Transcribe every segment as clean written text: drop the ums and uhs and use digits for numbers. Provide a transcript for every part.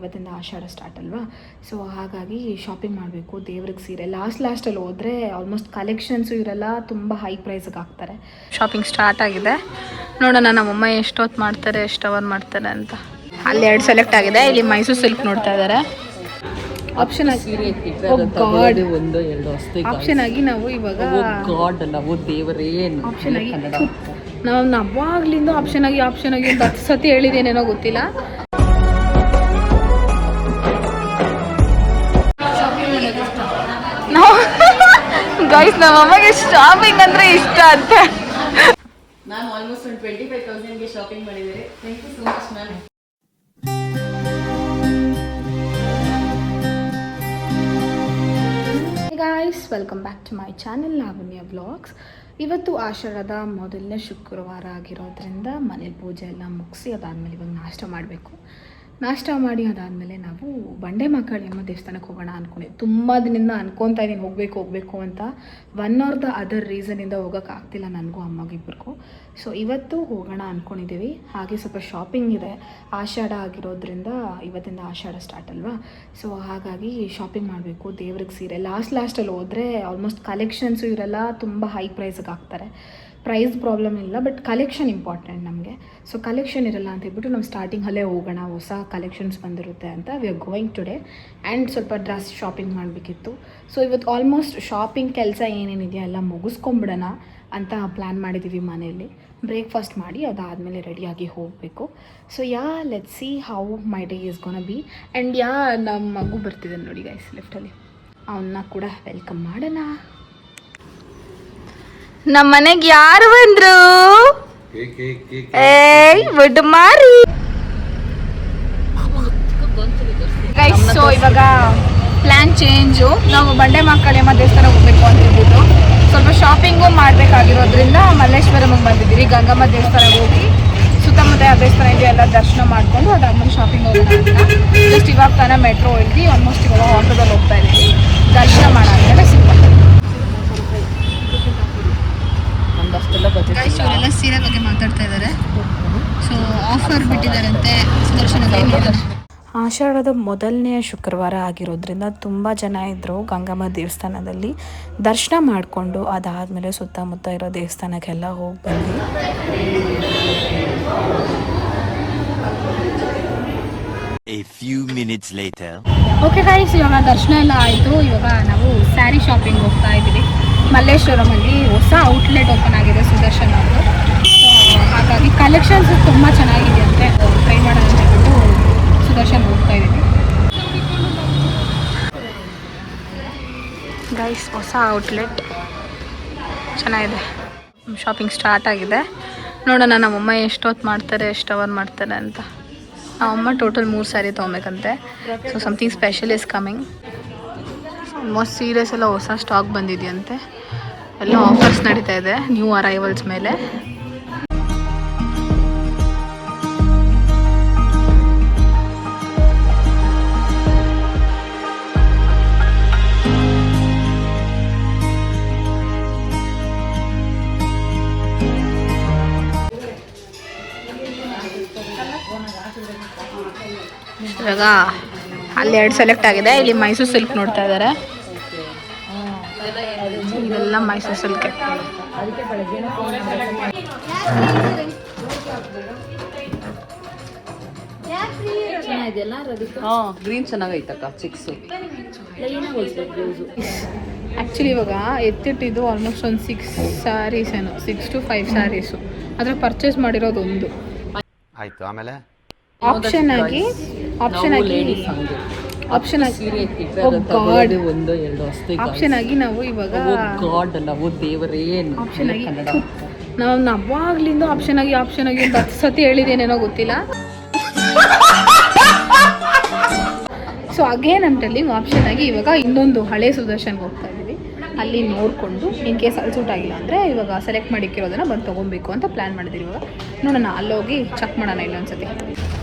ಇವತ್ತಿಂದ ಆಷಾಢ ಸ್ಟಾರ್ಟ್ ಅಲ್ವಾ. ಸೊ ಹಾಗಾಗಿ ಶಾಪಿಂಗ್ ಮಾಡಬೇಕು. ದೇವ್ರಿಗೆ ಸೀರೆ ಲಾಸ್ಟಲ್ಲಿ ಹೋದರೆ ಆಲ್ಮೋಸ್ಟ್ ಕಲೆಕ್ಷನ್ಸು ಇರಲ್ಲ, ತುಂಬ ಹೈ ಪ್ರೈಸ್ಗೆ ಹಾಕ್ತಾರೆ. ಶಾಪಿಂಗ್ ಸ್ಟಾರ್ಟ್ ಆಗಿದೆ. ನೋಡೋಣ ನಮ್ಮಮ್ಮ ಎಷ್ಟೊತ್ತು ಮಾಡ್ತಾರೆ, ಎಷ್ಟು ಅವರ್ ಮಾಡ್ತಾರೆ ಅಂತ. ಅಲ್ಲಿ 2 ಸೆಲೆಕ್ಟ್ ಆಗಿದೆ. ಇಲ್ಲಿ ಮೈಸೂರು ಸಿಲ್ಕ್ ನೋಡ್ತಾ ಇದ್ದಾರೆ. ಆಪ್ಷನ್ ಆಗಿ ಆಪ್ಷನ್ ಆಗಿ ನಾವು ಇವಾಗ ಆಪ್ಷನ್ ಆಗಿ ನಾವು ಅವಾಗ್ಲಿಂದ ಆಪ್ಷನ್ ಆಗಿ ಒಂದು 10 ಸತಿ ಹೇಳಿದೇನೇನೋ ಗೊತ್ತಿಲ್ಲ. ಗೈಸ್ ನಮ್ಮಮ್ಮಗೆ ಶಾಪಿಂಗ್ ಅಂದ್ರೆ ಇಷ್ಟ ಅಂತ. ಮ್ಯಾಮ್ ಆಲ್ಮೋಸ್ಟ್ 25,000ಗೆ ಶಾಪಿಂಗ್ ಮಾಡಿದ್ದೀರಿ. Thank you so much ma'am. Guys welcome back to my channel Lavanya vlogs. ಇವತ್ತು ಆಷಾಢದ ಮೊದಲನೇ ಶುಕ್ರವಾರ ಆಗಿರೋದ್ರಿಂದ ಮನೇಲಿ ಪೂಜೆ ಎಲ್ಲ ಮುಗಿಸಿ ಅದಾದಮೇಲೆ ಇವಾಗ ನಾಷ್ಟ ಮಾಡಿ ಅದಾದಮೇಲೆ ನಾವು ಬಂಡೆ ಮಕ್ಕಳಮ್ಮ ದೇವಸ್ಥಾನಕ್ಕೆ ಹೋಗೋಣ ಅಂದ್ಕೊಂಡಿದ್ದೆ. ತುಂಬ ದಿನದಿಂದ ಅನ್ಕೊತಾ ಇದ್ದೀನಿ ಹೋಗಬೇಕು ಅಂತ. ಒನ್ ಆರ್ ದ ಅದರ್ ರೀಸನಿಂದ ಹೋಗೋಕ್ಕಾಗ್ತಿಲ್ಲ ನನಗೂ ಅಮ್ಮಗಿಬ್ಬರಿಗೂ. ಸೊ ಇವತ್ತು ಹೋಗೋಣ ಅಂದ್ಕೊಂಡಿದ್ದೀವಿ. ಹಾಗೆ ಸ್ವಲ್ಪ ಶಾಪಿಂಗ್ ಇದೆ. ಆಷಾಢ ಆಗಿರೋದ್ರಿಂದ ಇವತ್ತಿಂದ ಆಷಾಢ ಸ್ಟಾರ್ಟ್ ಅಲ್ವಾ. ಸೊ ಹಾಗಾಗಿ ಶಾಪಿಂಗ್ ಮಾಡಬೇಕು. ದೇವ್ರಿಗೆ ಸೀರೆ ಲಾಸ್ಟಲ್ಲಿ ಹೋದರೆ ಆಲ್ಮೋಸ್ಟ್ ಕಲೆಕ್ಷನ್ಸು ಇರಲ್ಲ, ತುಂಬ ಹೈ ಪ್ರೈಸ್ಗೆ ಹಾಕ್ತಾರೆ. ಪ್ರೈಸ್ ಪ್ರಾಬ್ಲಮ್ ಇಲ್ಲ, ಬಟ್ ಕಲೆಕ್ಷನ್ ಇಂಪಾರ್ಟೆಂಟ್ ನಮಗೆ. ಸೊ ಕಲೆಕ್ಷನ್ ಇರಲ್ಲ ಅಂತ ಹೇಳ್ಬಿಟ್ಟು ನಾವು ಸ್ಟಾರ್ಟಿಂಗಲ್ಲೇ ಹೋಗೋಣ, ಹೊಸ ಕಲೆಕ್ಷನ್ಸ್ ಬಂದಿರುತ್ತೆ ಅಂತ we are going today. And ಸ್ವಲ್ಪ ಡ್ರೆಸ್ ಶಾಪಿಂಗ್ ಮಾಡಬೇಕಿತ್ತು. ಸೊ ಇವತ್ತು ಆಲ್ಮೋಸ್ಟ್ ಶಾಪಿಂಗ್ ಕೆಲಸ ಏನೇನಿದೆಯಾ ಎಲ್ಲ ಮುಗಿಸ್ಕೊಂಬಿಡೋಣ ಅಂತ ಪ್ಲ್ಯಾನ್ ಮಾಡಿದ್ದೀವಿ ಮನೆಯಲ್ಲಿ. ಬ್ರೇಕ್ಫಾಸ್ಟ್ ಮಾಡಿ ಅದಾದಮೇಲೆ ರೆಡಿಯಾಗಿ ಹೋಗಬೇಕು. So let's see how my day is ಗೋನ B. And ನಮ್ಮ ಮಗು ಬರ್ತಿದೆ ನೋಡಿ ಗೈಸ್ ಲೆಫ್ಟಲ್ಲಿ, ಅವನ್ನ ಕೂಡ ವೆಲ್ಕಮ್ ಮಾಡೋಣ. ನಮ್ಮ ಮನೆಗೆ ಯಾರು ಬಂದ್ರು? ಬಡ್ ಮಾರಿ. ಸೊ ಇವಾಗ ಪ್ಲಾನ್ ಚೇಂಜು. ನಾವು ಬಂಡೆ ಮಕ್ಕಳಮ್ಮ ದೇವಸ್ಥಾನ ಹೋಗ್ಬೇಕು ಅಂತ ಹೇಳ್ಬಿಟ್ಟು ಸ್ವಲ್ಪ ಶಾಪಿಂಗು ಮಾಡಬೇಕಾಗಿರೋದ್ರಿಂದ ಮಲ್ಲೇಶ್ವರಮ್ಗೆ ಬಂದಿದ್ದೀವಿ. ಗಂಗಮ್ಮ ದೇವಸ್ಥಾನಕ್ಕೆ ಹೋಗಿ ಸುತ್ತಮುತ್ತ ಯಾವ ದೇವಸ್ಥಾನ ಇದೆಯೋ ಎಲ್ಲ ದರ್ಶನ ಮಾಡಿಕೊಂಡು ಅದಾದ್ಮೇಲೆ ಶಾಪಿಂಗ್ ಹೋಗೋಣ ಅಂತ. ಜಸ್ಟ್ ಇವಾಗ ತಾನೇ ಮೆಟ್ರೋ ಇಳಿದು ಆಲ್ಮೋಸ್ಟ್ ಇವಾಗ ಆಟೋದಲ್ಲಿ ಹೋಗ್ತಾ ಇದ್ದೀವಿ. ದರ್ಶನ ಮಾಡೋದ್ಮೇಲೆ ಸಿಗ್ಬೋದು. ಇವರೆಲ್ಲ ಸೀರೆ ಬಗ್ಗೆ ಮಾತಾಡ್ತಾ ಇದ್ದಾರೆ. So offer ಬಿಟ್ಟಿದ್ದಾರಂತೆ ಸುದರ್ಶನದಲ್ಲಿ. ಆಷಾಢದ ಮೊದಲನೆಯ ಶುಕ್ರವಾರ ಆಗಿರೋದ್ರಿಂದ ತುಂಬ ಜನ ಇದ್ದರು ಗಂಗಮ್ಮ ದೇವಸ್ಥಾನದಲ್ಲಿ. ದರ್ಶನ ಮಾಡಿಕೊಂಡು ಅದಾದಮೇಲೆ ಸುತ್ತಮುತ್ತ ಇರೋ ದೇವಸ್ಥಾನಕ್ಕೆಲ್ಲ ಹೋಗಿ ಬಂದ್ವಿ. ಓಕೆ ಗೈಸ್, ಇವಾಗ ದರ್ಶನ ಎಲ್ಲ ಆಯಿತು. ಇವಾಗ ನಾವು ಸ್ಯಾರಿ ಶಾಪಿಂಗ್ ಹೋಗ್ತಾ ಇದ್ದೀವಿ. ಮಲ್ಲೇಶ್ವರಮಲ್ಲಿ ಹೊಸ ಔಟ್ಲೆಟ್ ಓಪನ್ ಆಗಿದೆ ಸುದರ್ಶನ್ ಅವರು. ಸೊ ಹಾಗಾಗಿ ಕಲೆಕ್ಷನ್ಸ್ ತುಂಬ ಚೆನ್ನಾಗಿದೆ ಅಂತೆ. ಟ್ರೈ ಮಾಡೋಣ ಅಂತ ಹೇಳ್ಬಿಟ್ಟು ಸುದರ್ಶನ್ ಹೋಗ್ತಾ ಇದ್ದೀವಿ. ಗೈಸ್ ಹೊಸ ಔಟ್ಲೆಟ್ ಚೆನ್ನಾಗಿದೆ. ಶಾಪಿಂಗ್ ಸ್ಟಾರ್ಟ್ ಆಗಿದೆ. ನೋಡೋಣ ನಮ್ಮಮ್ಮ ಎಷ್ಟೊತ್ತು ಮಾಡ್ತಾರೆ, ಎಷ್ಟು ಅವರ್ ಮಾಡ್ತಾರೆ ಅಂತ. ನಮ್ಮಮ್ಮ ಟೋಟಲ್ 3 ಸ್ಯಾರಿ ತೊಗೊಬೇಕಂತೆ. So something special is coming. Almost ಸೀರೆಸ್ ಎಲ್ಲ ಹೊಸ ಸ್ಟಾಕ್ ಬಂದಿದೆಯಂತೆ. ಎಲ್ಲ ಆಫರ್ಸ್ ನಡೀತಾ ಇದೆ ನ್ಯೂ ಅರೈವಲ್ಸ್ ಮೇಲೆ. ಇವಾಗ ಅಲ್ಲಿ 2 ಸೆಲೆಕ್ಟ್ ಆಗಿದೆ. ಇಲ್ಲಿ ಮೈಸೂರು ಸಿಲ್ಕ್ ನೋಡ್ತಾ ಇದ್ದಾರೆ. ಇದೆಲ್ಲ ಮೈಸೂರು ಸಿಲ್ಕ್. ಗ್ರೀನ್ ಚೆನ್ನಾಗೈತಕ್ಕ. ಆ್ಯಕ್ಚುಲಿ ಇವಾಗ ಎತ್ತಿಟ್ಟಿದ್ದು ಆಲ್ಮೋಸ್ಟ್ ಒಂದು 6 ಸ್ಯಾರೀಸ್ ಏನೋ, 6 to 5 ಸ್ಯಾರೀಸು. ಆದರೆ ಪರ್ಚೇಸ್ ಮಾಡಿರೋದು ಒಂದು. ಆಯಿತು. ಆಮೇಲೆ ಆಪ್ಷನ್ ಆಗಿ ಆಪ್ಷನ್ ಆಗಿ ನಾವು ಇವಾಗ ಆಪ್ಷನ್ ಆಗಿ ನಾವು ಅವಾಗ್ಲಿಂದ ಆಪ್ಷನ್ ಆಗಿ ಒಂದು 10 ಸತಿ ಹೇಳಿದೇನೇನೋ ಗೊತ್ತಿಲ್ಲ. So again I'm telling option ಆಗಿ ಇವಾಗ ಇನ್ನೊಂದು ಹಳೆ ಸುದರ್ಶನ್ಗೆ ಹೋಗ್ತಾ ಇದ್ದೀವಿ. ಅಲ್ಲಿ ನೋಡಿಕೊಂಡು ಇನ್ ಕೇಸ್ ಅಲ್ಲಿ ಸೂಟ್ ಆಗಿಲ್ಲ ಅಂದರೆ ಇವಾಗ ಸೆಲೆಕ್ಟ್ ಮಾಡಿಕ್ಕಿರೋದನ್ನು ಬಂದು ತೊಗೊಬೇಕು ಅಂತ ಪ್ಲ್ಯಾನ್ ಮಾಡಿದ್ದೀವಿ. ಇವಾಗ ನೋಡೋಣ, ಅಲ್ಲೋಗಿ ಚೆಕ್ ಮಾಡೋಣ ಇನ್ನೊಂದ್ಸತಿ.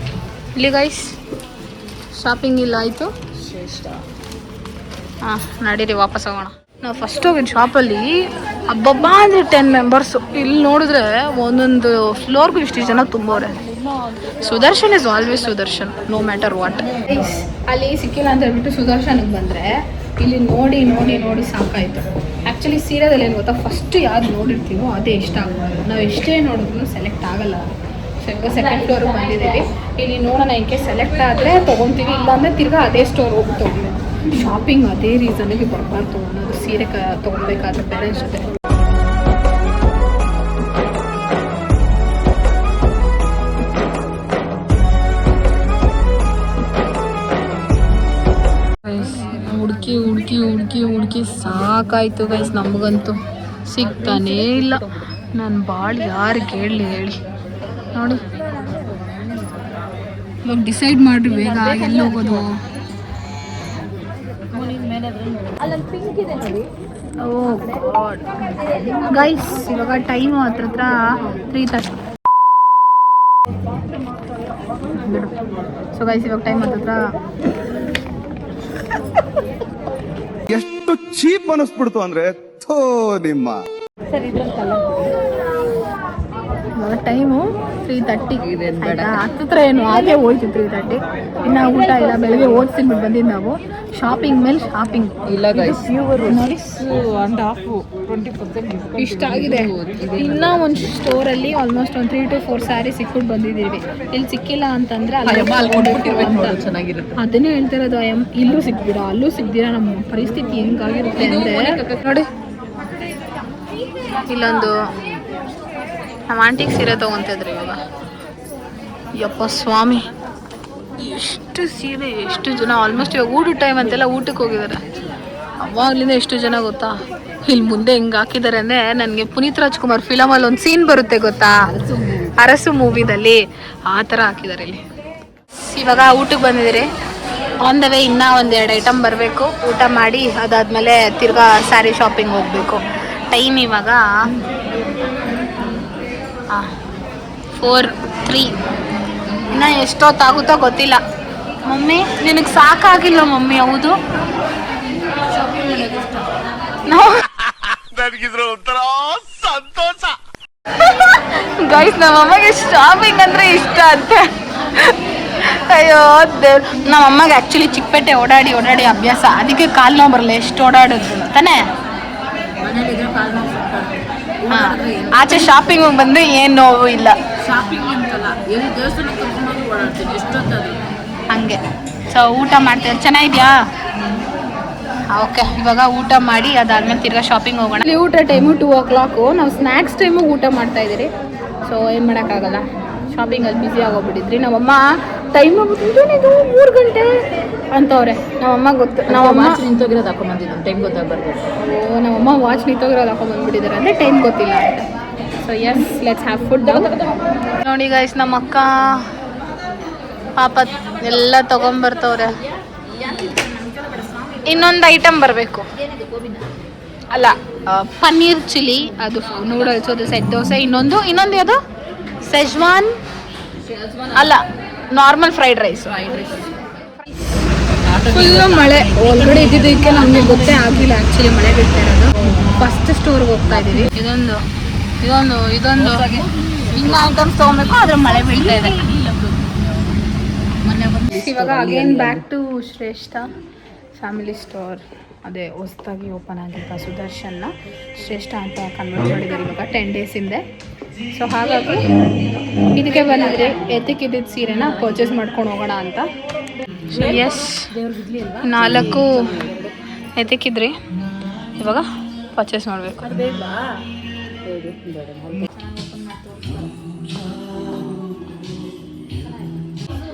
ಇಲ್ಲಿ ಗೈಸ್ ಶಾಪಿಂಗ್ ಇಲ್ಲ ಆಯಿತು. ಹಾಂ ನಡೀರಿ ವಾಪಸ್ ಹೋಗೋಣ. ನಾವು ಫಸ್ಟ್ ಹೋಗಿದ್ದು ಶಾಪಲ್ಲಿ ಹಬ್ಬಬ್ಬ ಅಂದರೆ 10 ಮೆಂಬರ್ಸು. ಇಲ್ಲಿ ನೋಡಿದ್ರೆ ಒಂದೊಂದು ಫ್ಲೋರ್ಗೂ ಇಷ್ಟು ಜನ ತುಂಬವ್ರೆ. Sudarshan is always Sudarshan, no matter what. ಅಲ್ಲಿ ಸಿಕ್ಕಿಲ್ಲ ಅಂತ ಹೇಳ್ಬಿಟ್ಟು ಸುದರ್ಶನ್ಗೆ ಬಂದರೆ ಇಲ್ಲಿ ನೋಡಿ ನೋಡಿ ನೋಡಿ ಸಾಕಾಯಿತು. ಆ್ಯಕ್ಚುಲಿ ಸೀರೆದಲ್ಲಿ ಏನು ಗೊತ್ತಾ, ಫಸ್ಟ್ ಯಾವ್ದು ನೋಡಿರ್ತೀವೋ ಅದೇ ಇಷ್ಟ ಆಗ್ಬೋದು. ನಾವು ಎಷ್ಟೇ ನೋಡಿದ್ರು ಸೆಲೆಕ್ಟ್ ಆಗಲ್ಲ. ಸೆಕೆಂಡ್ ಫ್ಲೋರ್ಗೆ ಬಂದಿದ್ದೀವಿ. ಇಲ್ಲಿ ನೋಡೋಣ, ಇಂಕೆ ಸೆಲೆಕ್ಟ್ ಆದರೆ ತೊಗೊತೀವಿ, ಇಲ್ಲಾಂದರೆ ತಿರ್ಗಾ ಅದೇ ಸ್ಟೋರ್ ಹೋಗಿ ತೊಗೊಳ್ತೀವಿ. ಶಾಪಿಂಗ್ ಅದೇ ರೀಸನ್ಗೆ ಬರಬಾರ್ದು ಅನ್ನೋದು, ಸೀರೆ ತೊಗೊಬೇಕಾದ್ರೆ ಪೇರೆಂಟ್ಸ್ ಜೊತೆ. ಹುಡುಕಿ ಹುಡುಕಿ ಹುಡುಕಿ ಹುಡುಕಿ ಸಾಕಾಯ್ತು ಗೈಸ್. ನಮಗಂತೂ ಸಿಗ್ತಾನೇ ಇಲ್ಲ. ನಾನು ಭಾಳ ಯಾರಿಗೆ ಹೇಳಿ ನೋಡಿ. ಇವಾಗ ಡಿಸೈಡ್ ಮಾಡಿರಿ ಬೇಗ, ಎಲ್ಲಿ ಹೋಗೋದು. ಓ ಗಾಡ್ ಗೈಸ್, ಇವಾಗ ಟೈಮು ಹತ್ರ 3:30. ಸೊ ಗೈಸ್, ಇವಾಗ ಟೈಮ್ ಹತ್ರ ಎಷ್ಟು ಚೀಪ್ ಅನಿಸ್ಬಿಡ್ತು ಅಂದ್ರೆ ಥೋ ನಿಮ್ಮ. ಇವಾಗ ಟೈಮು 3:30 ಆಯ್ತಾ. ಹತ್ತಿರ ಏನು ಹಾಗೆ ಹೋಯ್ತು 3:30. ಇನ್ನು ಊಟ ಇಲ್ಲ, ಬೆಳಗ್ಗೆ ಓದಿಸ್ಬಿಟ್ಟು ಬಂದಿದ್ದು ನಾವು. ಶಾಪಿಂಗ್ ಮೇಲೆ ಶಾಪಿಂಗ್ ಇಲ್ಲ ಗೈಸ್, ನೋಡಿ 20% ಇಷ್ಟ ಆಗಿದೆ. ಇನ್ನೂ ಒಂದು ಸ್ಟೋರಲ್ಲಿ ಆಲ್ಮೋಸ್ಟ್ ಒಂದು 3 to 4 ಸ್ಯಾರಿ ಸಿಕ್ಬಿಟ್ಟು ಬಂದಿದ್ದೀವಿ. ಇಲ್ಲಿ ಸಿಕ್ಕಿಲ್ಲ ಅಂತಂದ್ರೆ ಚೆನ್ನಾಗಿರುತ್ತೆ. ಅದನ್ನೇ ಹೇಳ್ತಿರೋದು. ಇಲ್ಲೂ ಸಿಕ್ಬಿಡ, ಅಲ್ಲೂ ಸಿಕ್ದಿರಾ, ನಮ್ಮ ಪರಿಸ್ಥಿತಿ ಹೆಂಗಾಗಿರುತ್ತೆ ಅಂದರೆ ನೋಡಿ. ಇಲ್ಲೊಂದು ನಮ್ಮ ಆಂಟಿಗೆ ಸೀರೆ ತೊಗೊತಿದ್ರು ಇವಾಗ. ಯಪ್ಪ ಸ್ವಾಮಿ, ಎಷ್ಟು ಸೀರೆ, ಎಷ್ಟು ಜನ. ಆಲ್ಮೋಸ್ಟ್ ಇವಾಗ ಊಟದ ಟೈಮ್ ಅಂತೆಲ್ಲ ಊಟಕ್ಕೆ ಹೋಗಿದ್ದಾರೆ. ಅವಾಗಲಿಂದ ಎಷ್ಟು ಜನ ಗೊತ್ತಾ. ಇಲ್ಲಿ ಮುಂದೆ ಹೆಂಗೆ ಹಾಕಿದ್ದಾರೆ ಅಂದರೆ, ನನಗೆ ಪುನೀತ್ ರಾಜ್ಕುಮಾರ್ ಫಿಲಮಲ್ಲಿ ಒಂದು ಸೀನ್ ಬರುತ್ತೆ ಗೊತ್ತಾ, ಅರಸು ಮೂವಿದಲ್ಲಿ, ಆ ಥರ ಹಾಕಿದ್ದಾರೆ ಇಲ್ಲಿ. ಇವಾಗ ಊಟಕ್ಕೆ ಬಂದಿದ್ದೀರಿ. ಆನ್ ದ ವೇ ಇನ್ನೂ 1-2 ಐಟಮ್ ಬರಬೇಕು. ಊಟ ಮಾಡಿ ಅದಾದಮೇಲೆ ತಿರ್ಗಾ ಸ್ಯಾರಿ ಶಾಪಿಂಗ್ ಹೋಗಬೇಕು. ಟೈಮ್ ಇವಾಗ 4:03. ಇನ್ನು ಎಷ್ಟೊತ್ತಾಗುತ್ತೋ ಗೊತ್ತಿಲ್ಲ. ಮಮ್ಮಿ ನಿನಗೆ ಸಾಕಾಗಿಲ್ಲ ಮಮ್ಮಿ? ಹೌದು, ನನಗಿದ್ರ ಒಂಥರ ಸಂತೋಷ. ಗೈಸ್, ನಮ್ಮಮ್ಮಗೆ ಶಾಪಿಂಗ್ ಅಂದರೆ ಇಷ್ಟ ಅಂತೆ. ಅಯ್ಯೋ ದೇವ್ರು, ನಮ್ಮಮ್ಮಗೆ ಆ್ಯಕ್ಚುಲಿ ಚಿಕ್ಕಪೇಟೆ ಓಡಾಡಿ ಓಡಾಡಿ ಅಭ್ಯಾಸ, ಅದಕ್ಕೆ ಕಾಲು ನೋವು ಬರಲ್ಲ ಎಷ್ಟು ಓಡಾಡಿದ್ರು ತಾನೇ. ಹಾಂ, ಆಚೆ ಶಾಪಿಂಗ್ ಬಂದರೆ ಏನು ನೋವು ಇಲ್ಲ. ಹಂಗೆ. ಸೊ ಊಟ ಮಾಡ್ತೀವಿ. ಚೆನ್ನಾಗಿದ್ಯಾ? ಓಕೆ, ಇವಾಗ ಊಟ ಮಾಡಿ ಅದಾದ್ಮೇಲೆ ತಿರ್ಗಾ ಶಾಪಿಂಗ್ ಹೋಗೋಣ. ಇಲ್ಲಿ ಊಟ ಟೈಮು 2 o'clock. ನಾವು ಸ್ನ್ಯಾಕ್ಸ್ ಟೈಮು ಊಟ ಮಾಡ್ತಾ ಇದ್ದೀರಿ. ಸೊ ಏನು ಮಾಡೋಕ್ಕಾಗಲ್ಲ, ಶಾಪಿಂಗಲ್ಲಿ ಬ್ಯುಸಿ ಆಗೋಗ್ಬಿಟ್ಟಿದ್ರಿ. ನಮ್ಮಮ್ಮ ಟೈಮ್ ಆಗ್ಬಿಟ್ಟಿದ್ದು 3 ಗಂಟೆ ಅಂತವ್ರೆ. ನಮ್ಮಮ್ಮ ಗೊತ್ತು, ನಮ್ಮಮ್ಮ ನಿಂತೋಗಿರೋದು ಹಾಕೊಂಡ್ಬಂದಿದ್ದು ಟೈಮ್ ಗೊತ್ತಾಗ್ಬಾರ್ದು. ನಮ್ಮಮ್ಮ ವಾಚ್ ನಿಂತೋಗಿರೋದು ಹಾಕೊಂಡ್ಬಂದ್ಬಿಟ್ಟಿದ್ದಾರೆ ಅಂದರೆ ಟೈಮ್ ಗೊತ್ತಿಲ್ಲ ಅಂತ. So yes, let's have food. ನೋಡಿ ಗೈಸ್, ನಮ್ಮ ಅಕ್ಕ ಪಾಪ ಎಲ್ಲ ತೊಗೊಂಬರ್ತವ್ರೆ. ಇನ್ನೊಂದು ಐಟಮ್ ಬರಬೇಕು ಅಲ್ಲ, ಪನ್ನೀರ್ ಚಿಲ್ಲಿ, ಅದು ನೂಡಲ್ಸ್, ಅದು ಸೆಟ್ ದೋಸೆ. ಇನ್ನೊಂದು ಯಾವುದು, ಸೆಜ್ವಾನ್ ಅಲ್ಲ, ನಾರ್ಮಲ್ ಫ್ರೈಡ್ ರೈಸ್. ಫುಲ್ಲು ಮಳೆ ಒಳಗಡೆ ಇದ್ದಿದ್ದಕ್ಕೆ ನಮಗೆ ಗೊತ್ತೇ ಆಗಿಲ್ಲ ಆ್ಯಕ್ಚುಲಿ ಮಳೆ ಬಿಡ್ತಾ ಇರೋದು. ಫಸ್ಟ್ ಸ್ಟೋರ್ಗೆ ಹೋಗ್ತಾ ಇದ್ದೀವಿ. ಇದೊಂದು ಇನ್ನು ಐಟಮ್ಸ್ ತೊಗೊಬೇಕು, ಆದರೆ ಮಳೆ ಬೀಳ್ತಾ ಇದೆ. ಇವಾಗ ಅಗೇನ್ ಬ್ಯಾಕ್ ಟು ಶ್ರೇಷ್ಠ ಫ್ಯಾಮಿಲಿ ಸ್ಟೋರ್. ಅದೇ ಹೊಸದಾಗಿ ಓಪನ್ ಆಗಿದ್ದ ಸುದರ್ಶನ್ನ ಶ್ರೇಷ್ಠ ಅಂತ ಕನ್ವರ್ಟ್ ಮಾಡಿದ್ದಾರೆ ಇವಾಗ 10 days ಹಿಂದೆ. ಸೊ ಹಾಗಾಗಿ ಇದಕ್ಕೆ ಬಂದಿದ್ರೆ ಎತ್ತಿಕ್ಕಿದ್ದಿದ್ದು ಸೀರೆನ ಪರ್ಚೇಸ್ ಮಾಡ್ಕೊಂಡು ಹೋಗೋಣ ಅಂತ. ಸೊ ಎಸ್, 4 ಎತ್ತಿಕ್ಕಿದ್ರಿ, ಇವಾಗ ಪರ್ಚೇಸ್ ಮಾಡಬೇಕು.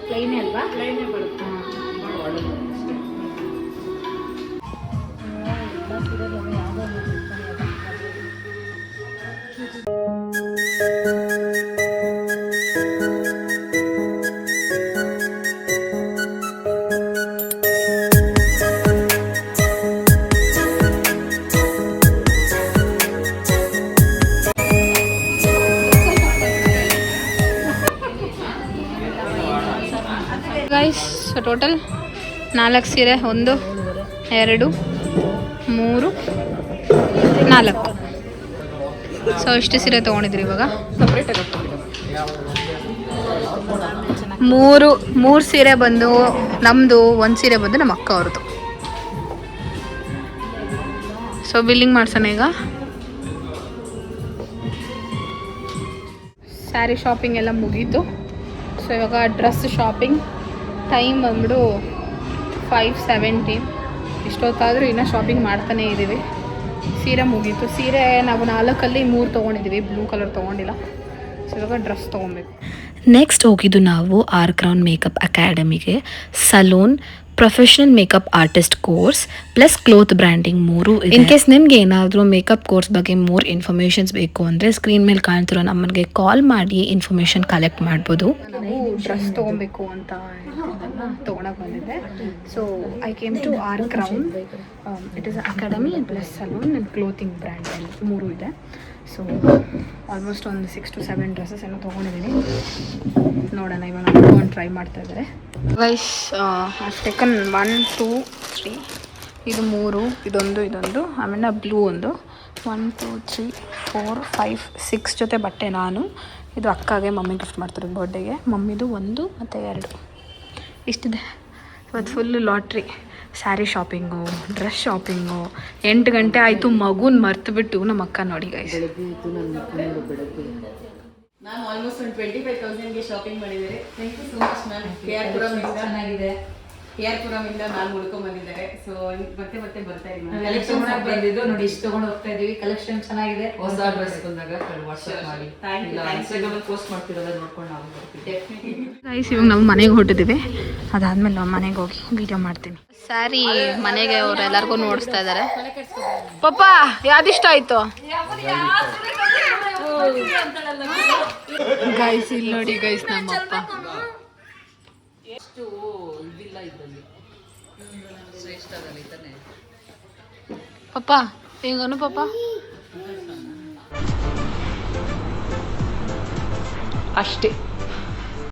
ಪ್ಲೈನೇ ಅಲ್ವಾ? ಪ್ಲೈನೇ ಬರುತ್ತೆ. ಗೈಸ್, ಸೊ ಟೋಟಲ್ 4 ಸೀರೆ, 1 2 3 4. ಸೊ ಇಷ್ಟು ಸೀರೆ ತೊಗೊಂಡಿದ್ರಿ ಇವಾಗ. ಸಪ್ರೇಟಾಗಿ ಮೂರು ಸೀರೆ ಬಂದು ನಮ್ಮದು, ಒಂದು ಸೀರೆ ಬಂದು ನಮ್ಮ ಅಕ್ಕ ಅವ್ರದ್ದು. ಸೊ ಬಿಲ್ಲಿಂಗ್ ಮಾಡ್ಸೋಣ ಈಗ. ಸ್ಯಾರಿ ಶಾಪಿಂಗ್ ಎಲ್ಲ ಮುಗೀತು. ಸೊ ಇವಾಗ ಡ್ರೆಸ್ ಶಾಪಿಂಗ್ ಟೈಮ್ ಬಂದ್ಬಿಟ್ಟು 5:17. ಇಷ್ಟೊತ್ತಾದರೂ ಇನ್ನೂ ಶಾಪಿಂಗ್ ಮಾಡ್ತಾನೇ ಇದ್ದೀವಿ. ಸೀರೆ ಮುಗೀತು. ಸೀರೆ ನಾವು 4ಅಲ್ಲಿ 3 ತೊಗೊಂಡಿದ್ದೀವಿ, ಬ್ಲೂ ಕಲರ್ ತೊಗೊಂಡಿಲ್ಲ. ಸೊ ಇವಾಗ ಡ್ರೆಸ್ ತೊಗೊಬೇಕು. ನೆಕ್ಸ್ಟ್ ಹೋಗಿದ್ದು ನಾವು ಆರ್ ಕ್ರೌನ್ ಮೇಕಪ್ ಅಕಾಡೆಮಿಗೆ. Salon, professional makeup artist course plus cloth branding 3. In case ನಿಮ್ಗೆ ಏನಾದರೂ ಮೇಕಪ್ ಕೋರ್ಸ್ ಬಗ್ಗೆ ಮೋರ್ ಇನ್ಫಾರ್ಮೇಷನ್ಸ್ ಬೇಕು ಅಂದರೆ ಸ್ಕ್ರೀನ್ ಮೇಲೆ ಕಾಣ್ತಿರೋ ನಮ್ಮನಿಗೆ ಕಾಲ್ ಮಾಡಿ ಇನ್ಫಾರ್ಮೇಷನ್ ಕಲೆಕ್ಟ್ ಮಾಡ್ಬೋದು. ನಾವು ಡ್ರೆಸ್ ತೊಗೊಬೇಕು ಅಂತ ತೊಗೊಳಕ್ಕೆ ಬಂದಿದ್ದೆ. So I came to R Crown. It is academy plus salon and clothing brand 3 ಇದೆ. ಸೊ ಆಲ್ಮೋಸ್ಟ್ ಒಂದು 6 to 7 ಡ್ರೆಸ್ಸಸ್ ಏನೋ ತೊಗೊಂಡಿದ್ದೀನಿ. ನೋಡೋಣ, ಇವಾಗ ನಾನು ಟ್ರೈ ಮಾಡ್ತಾ ಇದ್ದಾರೆ. ಗೈಸ್ ಟೇಕನ್ 1, 2, 3, ಇದು 3, ಇದೊಂದು, ಆಮೇಲೆ ಬ್ಲೂ ಒಂದು 1, 2, 3, 4, 5, 6 ಜೊತೆ ಬಟ್ಟೆ ನಾನು. ಇದು ಅಕ್ಕಗೆ ಮಮ್ಮಿ ಗಿಫ್ಟ್ ಮಾಡ್ತಾರೆ ಬರ್ಡೇಗೆ. ಮಮ್ಮಿದು 1 ಮತ್ತು 2 ಇಷ್ಟಿದೆ. ಇವತ್ತು full lottery. Sari shopping, dress shopping. 8 ಗಂಟೆ ಆಯಿತು. ಮಗುನ ಮರ್ತುಬಿಟ್ಟು ನಮ್ಮ ಅಕ್ಕ ನೋಡಿ ಗೈಸ್. ಮ್ಯಾಮ್ ಆಲ್ಮೋಸ್ಟ್ ಒಂದು 25,000ಗೆ ಶಾಪಿಂಗ್ ಮಾಡಿದ್ದಾರೆ. Thank you so much ma'am. ಚೆನ್ನಾಗಿದೆ. KR-ಪುರಮಿಂದ ಮ್ಯಾಮ್ ಉಳ್ಕೊಂಡ್ ಬಂದಿದ್ದಾರೆ. ಸೊ ಮತ್ತೆ ಬರ್ತಾ ಇದ್ದೀವಿ ಮ್ಯಾಮ್. ಕಲೆಕ್ಷನ್ ಬಂದಿದ್ದು ನೋಡಿ, ಇಷ್ಟು ತಗೊಂಡು ಹೋಗ್ತಾ ಇದೀವಿ. ಕಲೆಕ್ಷನ್ ಚೆನ್ನಾಗಿದೆ. ಹೊಸ ಡ್ರೆಸ್ ಬಂದಾಗ ವಾಟ್ಸ್ಆಪ್ ಮಾಡಿ, ಇನ್ಸ್ಟಾಗ್ರಾಮ್ ಪೋಸ್ಟ್ ಮಾಡ್ತಿರೋದ ನೋಡ್ಕೊಂಡು ನಾವು ಬರ್ತೀವಿ. ಗೈಸ್ ಇವಾಗ ನಾವು ಮನೆಗೆ ಹೊರಟಿದ್ದೀವಿ. ಅದಾದ್ಮೇಲೆ ನಾವು ಮನೆಗೆ ಹೋಗಿ ವಿಡಿಯೋ ಮಾಡ್ತೀನಿ. ಸ್ಯಾರಿ ಮನೆಗೆ ಅವ್ರು ಎಲ್ಲರಿಗೂ ನೋಡಿಸ್ತಾ ಇದ್ದಾರೆ. ಪಪ್ಪ ಯಾವ್ದಿಷ್ಟ ಆಯ್ತು ಗೈಸ್? ಇಲ್ಲಿ ನೋಡಿ ಗೈಸ್, ನಮ್ಮಪ್ಪ ಪಪ್ಪ ಹೆಂಗನು ಪಪ್ಪ ಅಷ್ಟೇ.